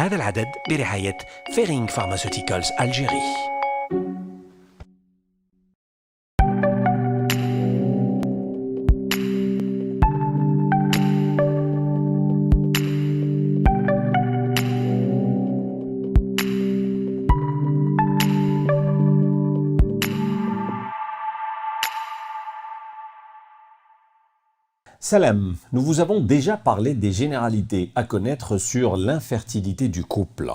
هذا العدد برعاية فيرينغ فارماسيوتيكالز ألجيري. Salam, nous vous avons déjà parlé des généralités à connaître sur l'infertilité du couple,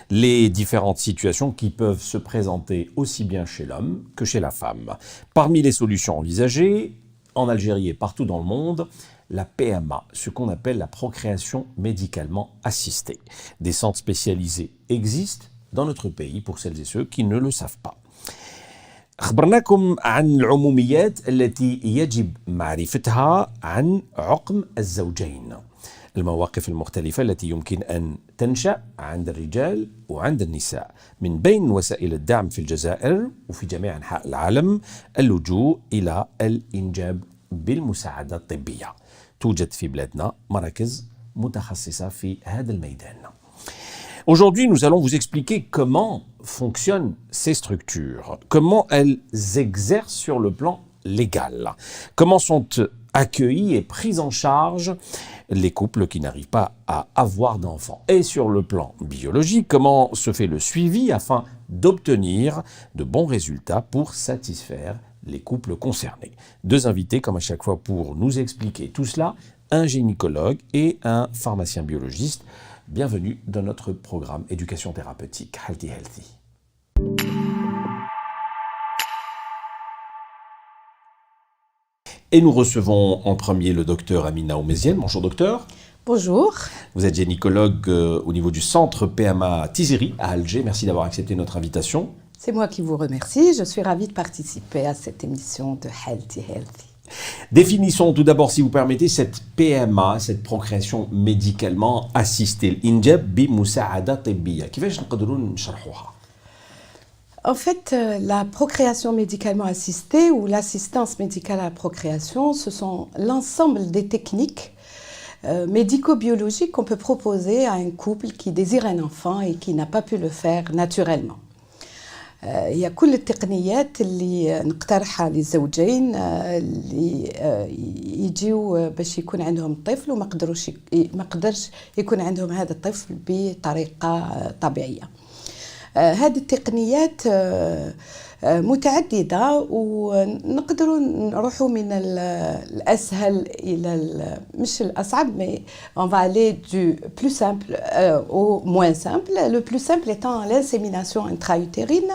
les différentes situations qui peuvent se présenter aussi bien chez l'homme que chez la femme. Parmi les solutions envisagées, en Algérie et partout dans le monde, la PMA, ce qu'on appelle la procréation médicalement assistée. Des centres spécialisés existent dans notre pays pour celles et ceux qui ne le savent pas. خبرناكم عن العموميات التي يجب معرفتها عن عقم الزوجين، المواقف المختلفة التي يمكن أن تنشأ عند الرجال وعند النساء، من بين وسائل الدعم في الجزائر وفي جميع أنحاء العالم اللجوء إلى الإنجاب بالمساعدة الطبية. توجد في بلادنا مراكز متخصصة في هذا الميدان. Aujourd'hui, nous allons vous expliquer comment fonctionnent ces structures, comment elles exercent sur le plan légal, comment sont accueillis et pris en charge les couples qui n'arrivent pas à avoir d'enfants. Et sur le plan biologique, comment se fait le suivi afin d'obtenir de bons résultats pour satisfaire les couples concernés. Deux invités, comme à chaque fois, pour nous expliquer tout cela, un gynécologue et un pharmacien biologiste. Bienvenue dans notre programme Éducation thérapeutique Healthy Healthy. Et nous recevons en premier le docteur Amina Oumezienne. Bonjour docteur. Bonjour. Vous êtes gynécologue au niveau du centre PMA Tiziri à Alger. Merci d'avoir accepté notre invitation. C'est moi qui vous remercie. Je suis ravie de participer à cette émission de Healthy Healthy. Définissons tout d'abord, si vous permettez, cette PMA, cette procréation médicalement assistée, l'Injab بمساعدة طبية. كيفاش نقدروا نشرحوها؟ En fait, la procréation médicalement assistée ou l'assistance médicale à la procréation, ce sont l'ensemble des techniques médico-biologiques qu'on peut proposer à un couple qui désire un enfant et qui n'a pas pu le faire naturellement. هي كل التقنيات اللي نقترحها للزوجين اللي يجيو باش يكون عندهم طفل وما قدرش يكون عندهم هذا الطفل بطريقة طبيعية. هذه التقنيات متعددة ونقدروا نروحوا من الأسهل إلى مش الأصعب mais on va aller du plus simple au moins simple. Le plus simple étant l'insémination intra-utérine.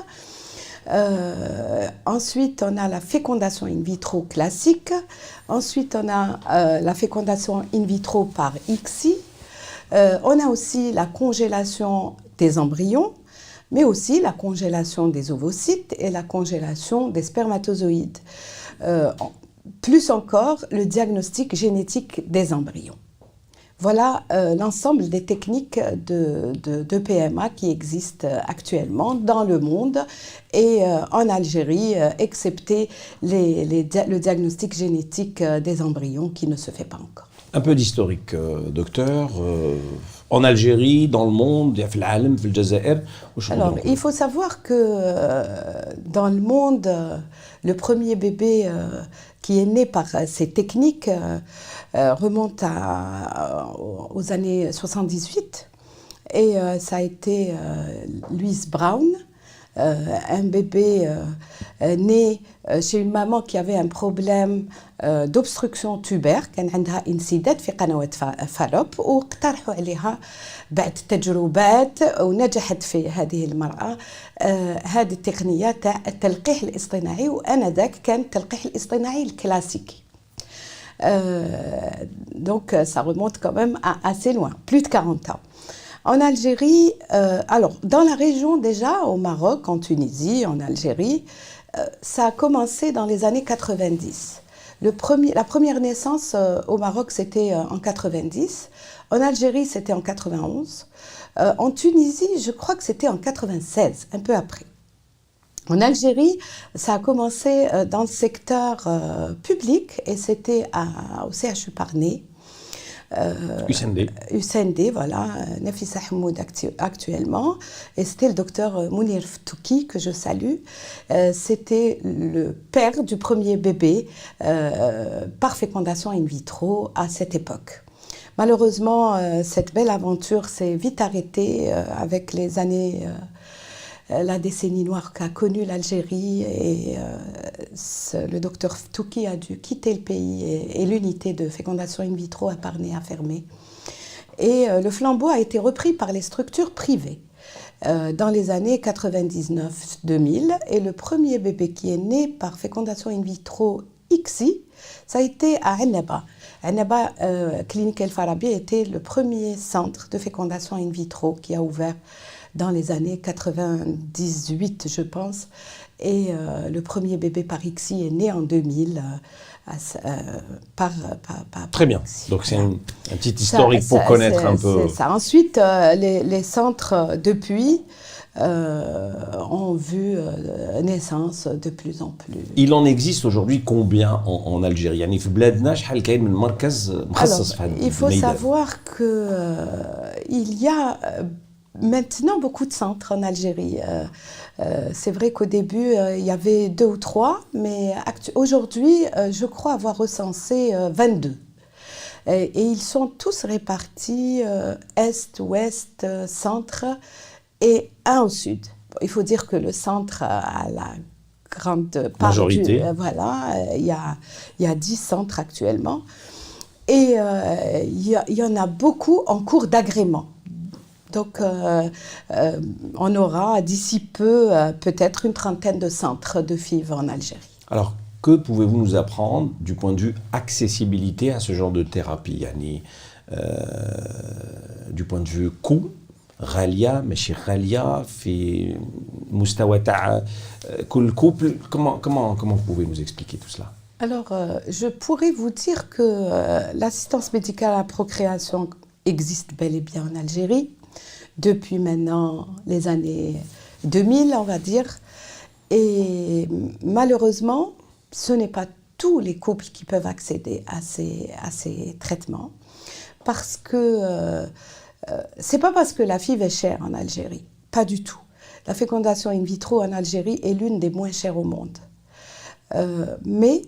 Ensuite, on a la fécondation in vitro classique. Ensuite, on a la fécondation in vitro par ICSI. On a aussi la congélation des embryons, mais aussi la congélation des ovocytes et la congélation des spermatozoïdes. Plus encore, le diagnostic génétique des embryons. Voilà l'ensemble des techniques de PMA qui existent actuellement dans le monde et en Algérie, excepté le diagnostic génétique des embryons qui ne se fait pas encore. Un peu d'historique, docteur. En Algérie, dans le monde, il y a العالم, في الجزائر. Alors, il faut savoir que dans le monde, le premier bébé qui est né par ces techniques remonte aux années 78 et ça a été Louise Brown, un bébé né chez une maman qui avait un problème d'obstruction tubaire كان عندها انسداد في قنوات فالوب واقترحوا عليها بعد تجربات ونجحت في هذه المرأة هذه التقنية تاع التلقيح الاصطناعي وآنذاك كان التلقيح الاصطناعي الكلاسيكي. Donc ça remonte quand même à assez loin, plus de 40 ans. En Algérie, alors dans la région déjà, au Maroc, en Tunisie, en Algérie, ça a commencé dans les années 90. La première naissance au Maroc, c'était en 90. En Algérie, c'était en 91. En Tunisie, je crois que c'était en 96, un peu après. En Algérie, ça a commencé dans le secteur public et c'était au CHU Parnay. USND, voilà, Nafissa Hamoud actuellement, et c'était le docteur Mounir Ftouki, que je salue. C'était le père du premier bébé par fécondation in vitro à cette époque. Malheureusement, cette belle aventure s'est vite arrêtée avec les années, la décennie noire qu'a connue l'Algérie, et le docteur Ftouki a dû quitter le pays et l'unité de fécondation in vitro à Parnay a fermé. Et le flambeau a été repris par les structures privées dans les années 99-2000, et le premier bébé qui est né par fécondation in vitro ICSI, ça a été à Annaba. Annaba Clinique El Farabi était le premier centre de fécondation in vitro qui a ouvert dans les années 98, je pense. Et le premier bébé par ICSI est né en 2000 par Très bien. ICSI. Donc c'est un petit historique pour connaître un peu. C'est ça. Ensuite, les centres, depuis, ont vu naissance de plus en plus. Il en existe aujourd'hui combien en Algérie? يعني في بلادنا شحال كاين من مركز مخصص في هذا Il faut الميدان؟ savoir qu'il y a maintenant beaucoup de centres en Algérie. C'est vrai qu'au début, il y avait 2 ou 3, mais aujourd'hui, je crois avoir recensé 22. Et ils sont tous répartis est, ouest, centre et un au sud. Il faut dire que le centre a la grande part majorité. Voilà, il y a 10 centres actuellement. Et il y en a beaucoup en cours d'agrément. Donc, on aura d'ici peu peut-être une trentaine de centres de FIV en Algérie. Alors, que pouvez-vous nous apprendre du point de vue accessibilité à ce genre de thérapie, Yani, du point de vue coût, غالية ماشي غالية في مستوى تاع كل couple, comment vous pouvez nous expliquer tout cela? Alors, je pourrais vous dire que l'assistance médicale à la procréation existe bel et bien en Algérie depuis maintenant les années 2000, on va dire. Et malheureusement, ce n'est pas tous les couples qui peuvent accéder à ces traitements. Parce que c'est pas parce que la FIV est chère en Algérie, pas du tout. La fécondation in vitro en Algérie est l'une des moins chères au monde. Mais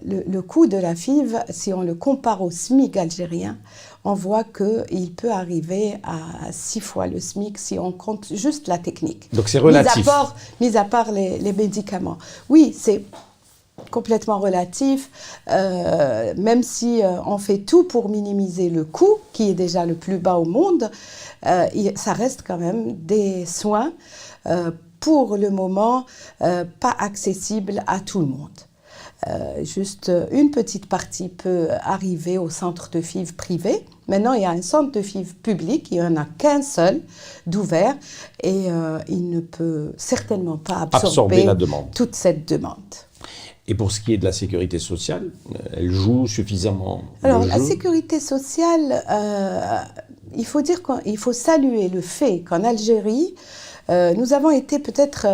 le coût de la FIV, si on le compare au SMIC algérien, on voit qu'il peut arriver à 6 fois le SMIC si on compte juste la technique. Donc c'est relatif. Mis à part les médicaments. Oui, c'est complètement relatif, même si on fait tout pour minimiser le coût, qui est déjà le plus bas au monde, ça reste quand même des soins, pour le moment, pas accessibles à tout le monde. Juste une petite partie peut arriver au centre de FIV privé. Maintenant, il y a un centre de FIV public, il n'y en a qu'un seul d'ouvert, et il ne peut certainement pas absorber la demande. Toute cette demande. Et pour ce qui est de la sécurité sociale, elle joue suffisamment Alors, le la jeu? sécurité sociale, il faut dire qu'il faut saluer le fait qu'en Algérie, nous avons été peut-être,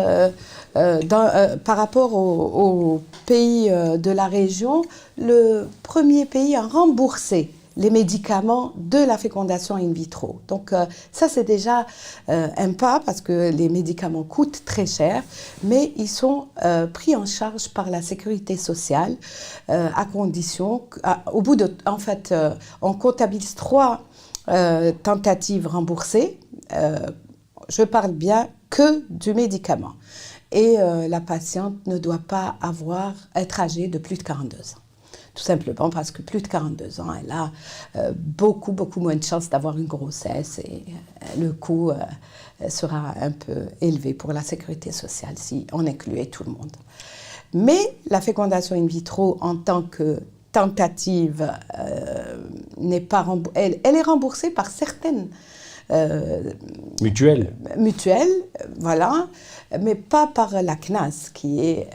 par rapport aux pays de la région, le premier pays à rembourser les médicaments de la fécondation in vitro. Donc ça, c'est déjà un pas, parce que les médicaments coûtent très cher, mais ils sont pris en charge par la sécurité sociale, à condition, au bout de, en fait, on comptabilise 3 tentatives remboursées. Je parle bien que du médicament. Et la patiente ne doit pas être âgée de plus de 42 ans. Tout simplement parce que plus de 42 ans, elle a beaucoup moins de chances d'avoir une grossesse, et le coût sera un peu élevé pour la sécurité sociale si on incluait tout le monde. Mais la fécondation in vitro en tant que tentative n'est pas elle est remboursée par certaines mutuelle, voilà, mais pas par la CNAS, qui est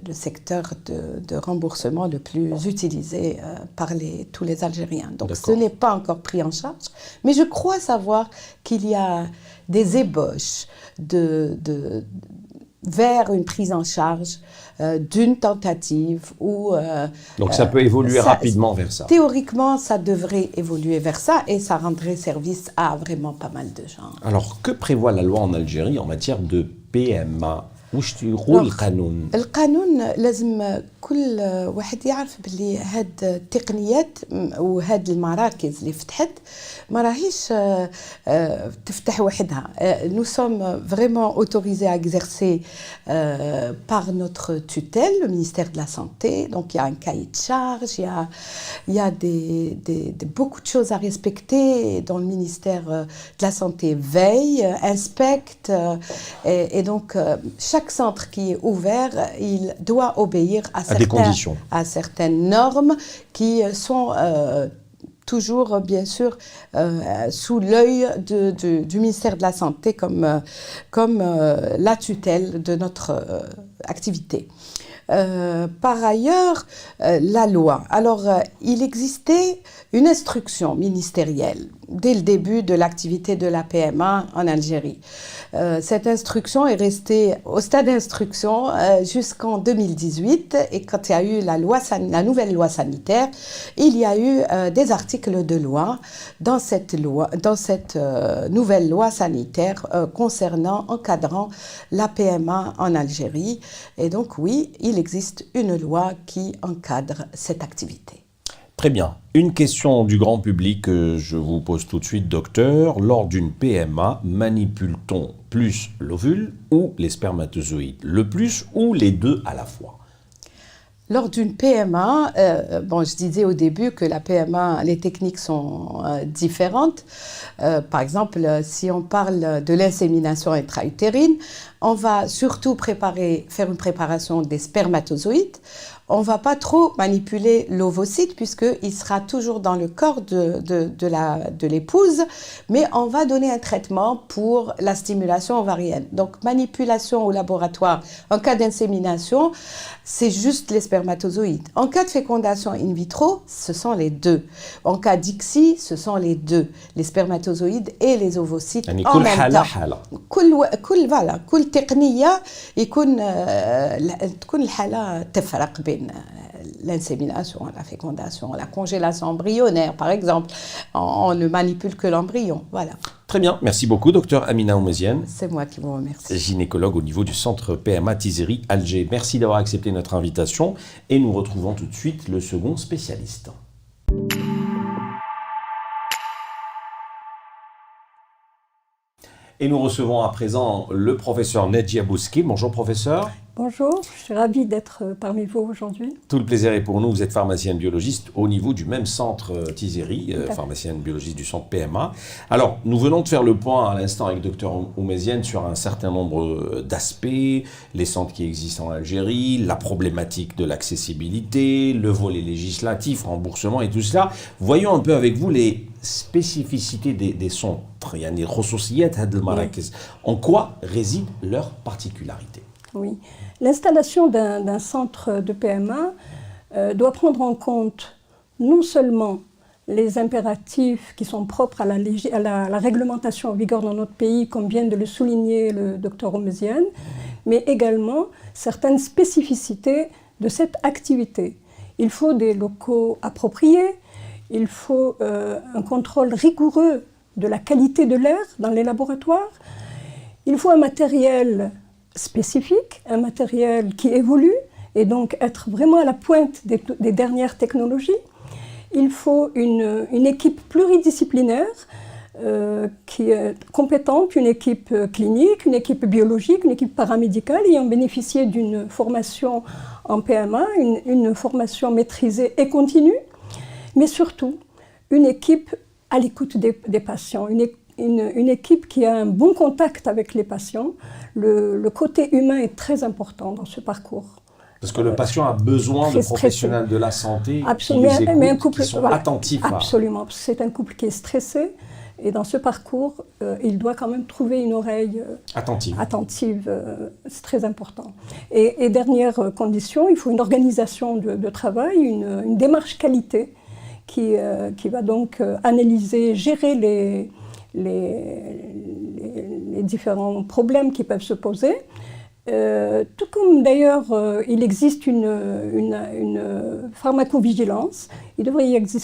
le secteur de remboursement le plus utilisé par tous les Algériens. Donc ce n'est pas encore pris en charge, mais je crois savoir qu'il y a des ébauches vers une prise en charge d'une tentative ou... Donc ça peut évoluer rapidement vers ça. Théoriquement, ça devrait évoluer vers ça et ça rendrait service à vraiment pas mal de gens. Alors, que prévoit la loi en Algérie en matière de PMA? واش يقول القانون؟ القانون لازم كل واحد يعرف بلي هاد التقنيات وهاد المراكز اللي فتحت ما راهيش تفتح وحدها. Nous sommes vraiment autorisés à exercer par notre tutelle, le ministère de la Santé. Donc il y a un cahier de charge, il y a beaucoup de choses à respecter. Dont le ministère de la Santé veille, inspecte et donc chaque centre qui est ouvert, il doit obéir à certaines normes qui sont toujours, bien sûr, sous l'œil du ministère de la Santé comme la tutelle de notre activité. Par ailleurs, la loi. Alors, il existait une instruction ministérielle dès le début de l'activité de la PMA en Algérie. Cette instruction est restée au stade d'instruction jusqu'en 2018 et quand il y a eu la nouvelle loi sanitaire, il y a eu des articles de loi dans cette nouvelle loi sanitaire encadrant la PMA en Algérie. Et donc oui, il existe une loi qui encadre cette activité. Très bien. Une question du grand public que je vous pose tout de suite, docteur. Lors d'une PMA, manipule-t-on plus l'ovule ou les spermatozoïdes? Le plus ou les deux à la fois? Lors d'une PMA, je disais au début que la PMA, les techniques sont différentes. Par exemple, si on parle de l'insémination intra-utérine, on va surtout faire une préparation des spermatozoïdes. On ne va pas trop manipuler l'ovocyte puisqu'il sera toujours dans le corps de l'épouse, mais on va donner un traitement pour la stimulation ovarienne. Donc, manipulation au laboratoire, en cas d'insémination, c'est juste les spermatozoïdes. En cas de fécondation in vitro, ce sont les deux. En cas d'ICSI, ce sont les deux, les spermatozoïdes et les ovocytes en même temps. كل تقنية يكون تكون الحالة تفرق بين l'insémination, la fécondation, la congélation embryonnaire, par exemple. On ne manipule que l'embryon, voilà. Très bien, merci beaucoup, docteur Amina Oumeziane. C'est moi qui vous remercie. Gynécologue au niveau du centre PMA Tizeri Alger. Merci d'avoir accepté notre invitation et nous retrouvons tout de suite le second spécialiste. Et nous recevons à présent le professeur Nedjia Bouski. Bonjour professeur. Bonjour, je suis ravie d'être parmi vous aujourd'hui. Tout le plaisir est pour nous. Vous êtes pharmacienne biologiste au niveau du même centre Tizeri, pharmacienne biologiste du centre PMA. Alors, nous venons de faire le point à l'instant avec docteur Oumeziane sur un certain nombre d'aspects, les centres qui existent en Algérie, la problématique de l'accessibilité, le volet législatif, remboursement et tout cela. Voyons un peu avec vous les spécificités des centres. En quoi réside leur particularité? Oui, l'installation d'un centre de PMA doit prendre en compte non seulement les impératifs qui sont propres à la réglementation en vigueur dans notre pays, comme vient de le souligner le docteur Oumeziane, mais également certaines spécificités de cette activité. Il faut des locaux appropriés, il faut un contrôle rigoureux de la qualité de l'air dans les laboratoires, il faut un matériel spécifique, un matériel qui évolue et donc être vraiment à la pointe des dernières technologies. Il faut une équipe pluridisciplinaire qui est compétente, une équipe clinique, une équipe biologique, une équipe paramédicale ayant bénéficié d'une formation en PMA, une formation maîtrisée et continue, mais surtout une équipe à l'écoute des patients, une équipe qui a un bon contact avec les patients. Le côté humain est très important dans ce parcours. Parce que le patient a besoin de professionnels de la santé qui les écoutent, qui sont attentifs. Absolument, parce que c'est un couple qui est stressé et dans ce parcours, il doit quand même trouver une oreille attentive, c'est très important. Et dernière condition, il faut une organisation de travail, une démarche qualité qui va donc analyser, gérer les différents problèmes qui peuvent se poser, Tout comme d'ailleurs il existe une pharmacovigilance,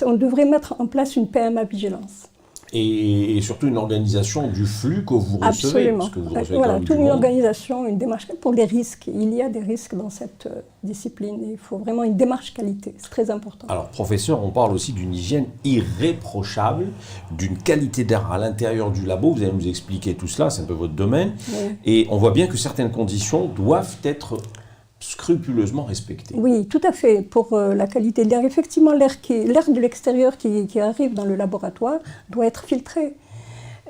on devrait mettre en place une PMA vigilance. Et surtout une organisation du flux que vous recevez. Absolument. Parce que vous recevez Voilà, quand même toute du une monde. organisation, une démarche pour les risques. Il y a des risques dans cette discipline. Il faut vraiment une démarche qualité. C'est très important. Alors, professeur, on parle aussi d'une hygiène irréprochable, d'une qualité d'air à l'intérieur du labo. Vous allez nous expliquer tout cela, c'est un peu votre domaine. Oui. Et on voit bien que certaines conditions doivent être scrupuleusement respectées. Oui, tout à fait. Pour la qualité de l'air, effectivement, l'air de l'extérieur qui arrive dans le laboratoire doit être filtré.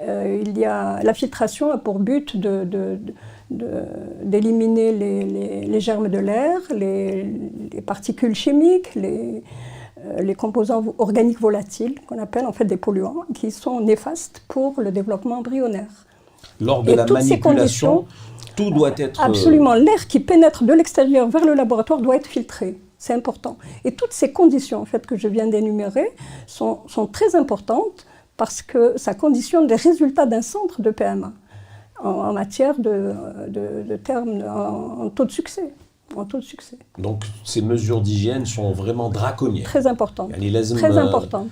La filtration a pour but d'éliminer les germes de l'air, les particules chimiques, les composants organiques volatiles, qu'on appelle en fait des polluants, qui sont néfastes pour le développement embryonnaire. Lors de Et la toutes ces manipulation, tout doit être... Absolument. L'air qui pénètre de l'extérieur vers le laboratoire doit être filtré. C'est important. Et toutes ces conditions en fait, que je viens d'énumérer sont très importantes parce que ça conditionne les résultats d'un centre de PMA en matière de termes en taux de succès. Donc, ces mesures d'hygiène sont vraiment draconiennes. Très importantes. Très importantes.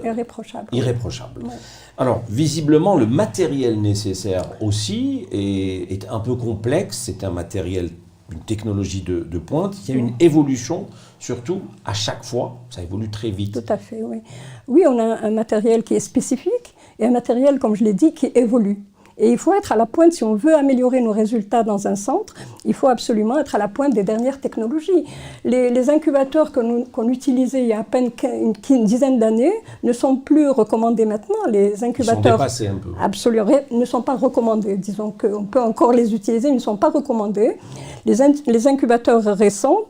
Irréprochable. Irréprochable. Ouais. Alors, visiblement, le matériel nécessaire aussi est un peu complexe. C'est un matériel, une technologie de pointe. Il y a une évolution, surtout à chaque fois. Ça évolue très vite. Tout à fait, oui. Oui, on a un matériel qui est spécifique et un matériel, comme je l'ai dit, qui évolue. Et il faut être à la pointe, si on veut améliorer nos résultats dans un centre, il faut absolument être à la pointe des dernières technologies. Les incubateurs qu'on utilisait il y a à peine une dizaine d'années ne sont plus recommandés maintenant. Les incubateurs Ils sont dépassés un peu. Absolument, ne sont pas recommandés. Disons qu'on peut encore les utiliser, mais ils ne sont pas recommandés. Les incubateurs récents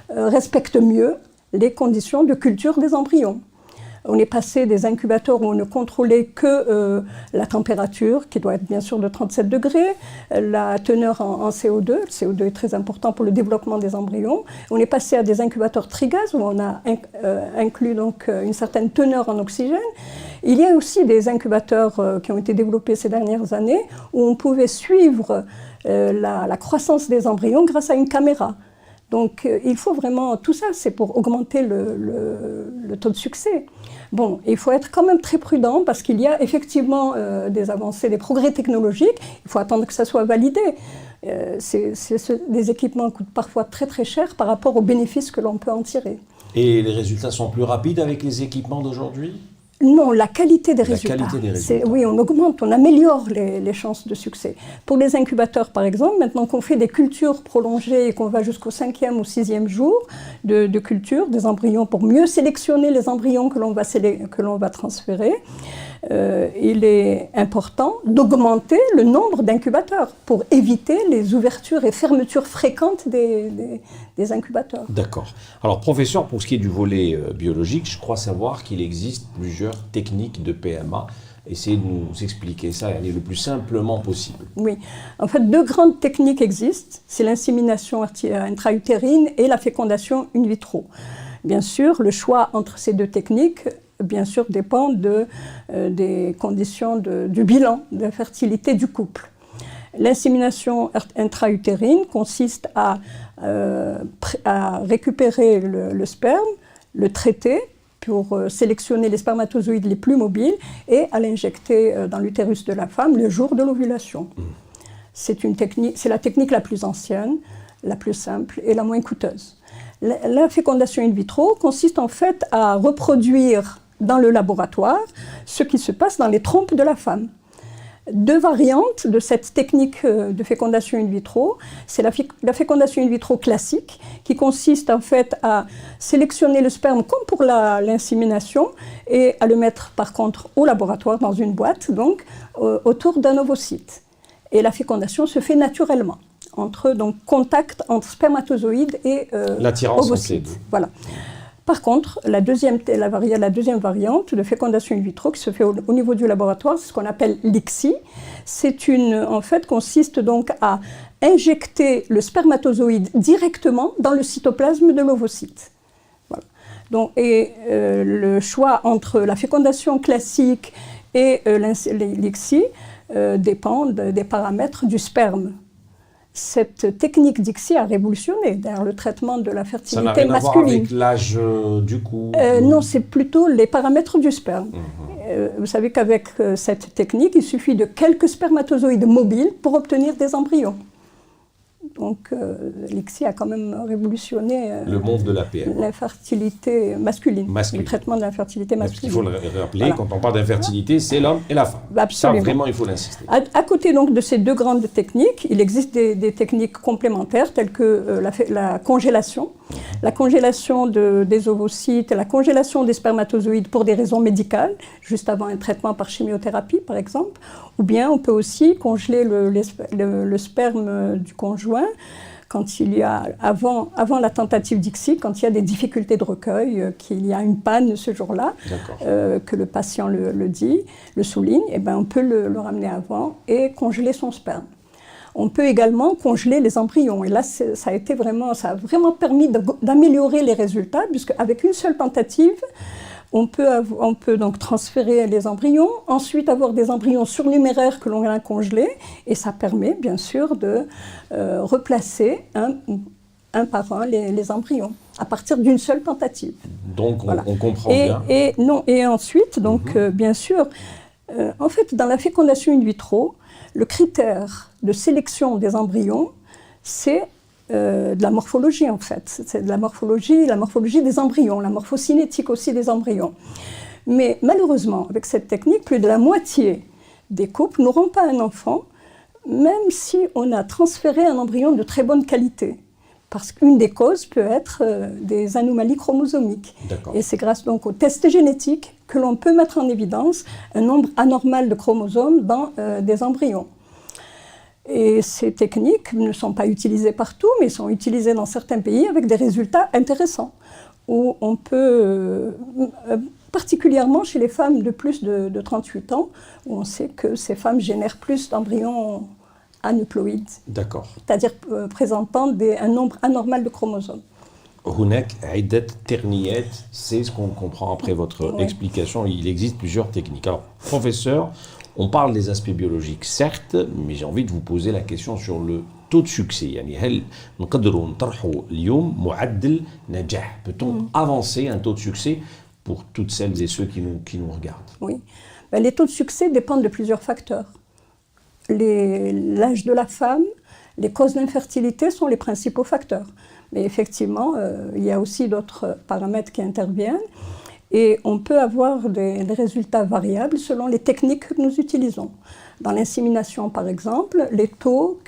respectent mieux les conditions de culture des embryons. On est passé des incubateurs où on ne contrôlait que la température, qui doit être bien sûr de 37 degrés, la teneur en CO2. Le CO2 est très important pour le développement des embryons. On est passé à des incubateurs trigaz, où on a inclus donc une certaine teneur en oxygène. Il y a aussi des incubateurs qui ont été développés ces dernières années, où on pouvait suivre la croissance des embryons grâce à une caméra. Donc il faut vraiment, tout ça c'est pour augmenter le taux de succès. Bon, il faut être quand même très prudent parce qu'il y a effectivement des avancées, des progrès technologiques, il faut attendre que ça soit validé. Des équipements coûtent parfois très très cher par rapport aux bénéfices que l'on peut en tirer. Et les résultats sont plus rapides avec les équipements d'aujourd'hui ? Non, la qualité des résultats. Oui, on augmente, on améliore les chances de succès. Pour les incubateurs, par exemple, maintenant qu'on fait des cultures prolongées et qu'on va jusqu'au 5e ou 6e jour de culture, des embryons, pour mieux sélectionner les embryons que l'on va transférer, il est important d'augmenter le nombre d'incubateurs pour éviter les ouvertures et fermetures fréquentes des incubateurs. D'accord. Alors, professeur, pour ce qui est du volet biologique, je crois savoir qu'il existe plusieurs techniques de PMA. Essayez de nous expliquer ça le plus simplement possible. Oui. En fait, deux grandes techniques existent. C'est l'insémination intra-utérine et la fécondation in vitro. Bien sûr, le choix entre ces deux techniques bien sûr, dépend des conditions du bilan de fertilité du couple. L'insémination intra-utérine consiste à récupérer le sperme, le traiter pour sélectionner les spermatozoïdes les plus mobiles et à l'injecter dans l'utérus de la femme le jour de l'ovulation. C'est la technique la plus ancienne, la plus simple et la moins coûteuse. La fécondation in vitro consiste en fait à reproduire dans le laboratoire ce qui se passe dans les trompes de la femme. Deux variantes de cette technique de fécondation in vitro, c'est la fécondation in vitro classique qui consiste en fait à sélectionner le sperme comme pour l'insémination et à le mettre par contre au laboratoire dans une boîte, donc autour d'un ovocyte. Et la fécondation se fait naturellement, donc contact entre spermatozoïde et ovocyte. Voilà. Par contre, la deuxième variante de fécondation in vitro qui se fait au niveau du laboratoire, c'est ce qu'on appelle l'ICSI. En fait, consiste donc à injecter le spermatozoïde directement dans le cytoplasme de l'ovocyte. Voilà. Donc, le choix entre la fécondation classique et l'ICSI dépend des paramètres du sperme cette technique d'ICSI a révolutionné d'ailleurs le traitement de la Ça fertilité n'a rien à voir masculine. avec l'âge du coup. Non, c'est plutôt les paramètres du sperme. Vous savez qu'avec cette technique, il suffit de quelques spermatozoïdes mobiles pour obtenir des embryons. Donc l'ICSI a quand même révolutionné Le monde de la PMA. l'infertilité masculine, le traitement de l'infertilité Parce qu'il faut masculine. le rappeler, Voilà. quand on parle d'infertilité, c'est l'homme et la femme. Absolument. Ça, vraiment, il faut l'insister. À côté donc de ces deux grandes techniques, il existe des techniques complémentaires telles que la congélation des ovocytes, la congélation des spermatozoïdes pour des raisons médicales, juste avant un traitement par chimiothérapie par exemple, ou bien on peut aussi congeler le sperme du conjoint quand il y a, avant la tentative d'ICSI, quand il y a des difficultés de recueil, qu'il y a une panne ce jour-là, que le patient le souligne, et ben on peut le ramener avant et congeler son sperme. On peut également congeler les embryons. Et là, ça a vraiment permis d'améliorer les résultats, puisque avec une seule tentative, on peut donc transférer les embryons, ensuite avoir des embryons surnuméraires que l'on a congelés, et ça permet bien sûr de replacer un par un les embryons, à partir d'une seule tentative. Donc Voilà. on comprend bien. Et ensuite, donc, bien sûr, en fait, dans la fécondation in vitro, le critère de sélection des embryons, c'est de la morphologie en fait. C'est de la morphologie des embryons, la morphocinétique aussi des embryons. Mais malheureusement, avec cette technique, plus de la moitié des couples n'auront pas un enfant, même si on a transféré un embryon de très bonne qualité. Parce qu'une des causes peut être des anomalies chromosomiques. Et c'est grâce donc aux tests génétiques que l'on peut mettre en évidence un nombre anormal de chromosomes dans des embryons. Et ces techniques ne sont pas utilisées partout, mais sont utilisées dans certains pays avec des résultats intéressants, où on peut, particulièrement chez les femmes de plus de 38 ans, où on sait que ces femmes génèrent plus d'embryons aneuploïdes, c'est-à-dire présentant un nombre anormal de chromosomes. Hunek, Aidet, Terniyet, c'est ce qu'on comprend après votre explication. Il existe plusieurs techniques. Alors, professeur, on parle des aspects biologiques, certes, mais j'ai envie de vous poser la question sur le taux de succès. Peut-on avancer un taux de succès pour toutes celles et ceux qui nous regardent? Oui. Ben, les taux de succès dépendent de plusieurs facteurs. L'âge de la femme, les causes d'infertilité sont les principaux facteurs. Mais effectivement, il y a aussi d'autres paramètres qui interviennent. Et on peut avoir des résultats variables selon les techniques que nous utilisons. Dans l'insémination, par exemple, les taux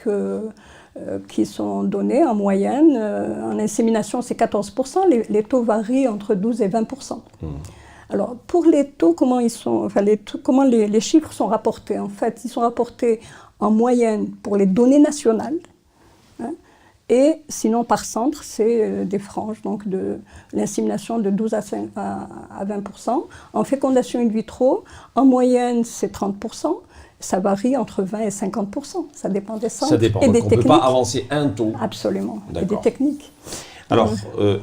qui sont donnés en moyenne, en insémination c'est 14%, les taux varient entre 12 et 20%. Alors, pour les taux, comment les chiffres sont rapportés? En fait, ils sont rapportés en moyenne pour les données nationales, et sinon par centre, c'est des franges, donc de l'insémination de 12 à 20%. En fécondation in vitro, en moyenne, c'est 30%. Ça varie entre 20 et 50%. Ça dépend des centres et des techniques. On ne peut pas avancer un taux. Absolument, et des techniques. Alors,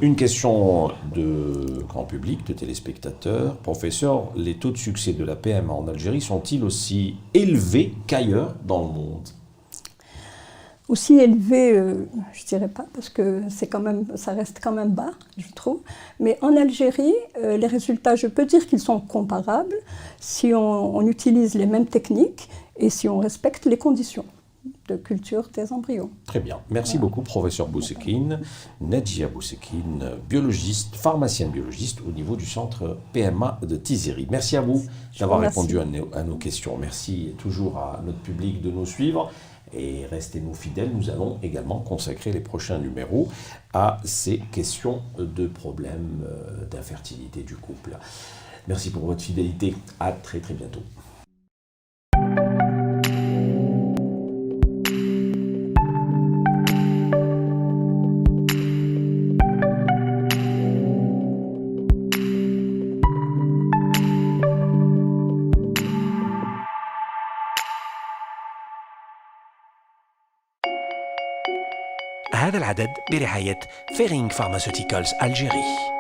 une question de grand public, de téléspectateurs. Professeur, les taux de succès de la PMA en Algérie sont-ils aussi élevés qu'ailleurs dans le monde? Aussi élevé, je ne dirais pas, parce que ça reste quand même bas, je trouve. Mais en Algérie, les résultats, je peux dire qu'ils sont comparables si on utilise les mêmes techniques et si on respecte les conditions de culture des embryons. Très bien. Merci beaucoup, professeur Bousekine. Nadjia Bousekine, biologiste, pharmacienne biologiste au niveau du centre PMA de Tiziri. Merci à vous d'avoir répondu à nos questions. Merci toujours à notre public de nous suivre. Et restez-nous fidèles, nous allons également consacrer les prochains numéros à ces questions de problèmes d'infertilité du couple. Merci pour votre fidélité, à très très bientôt. هذا العدد برعاية فيرينغ فارماسيوتيكالز ألجيري.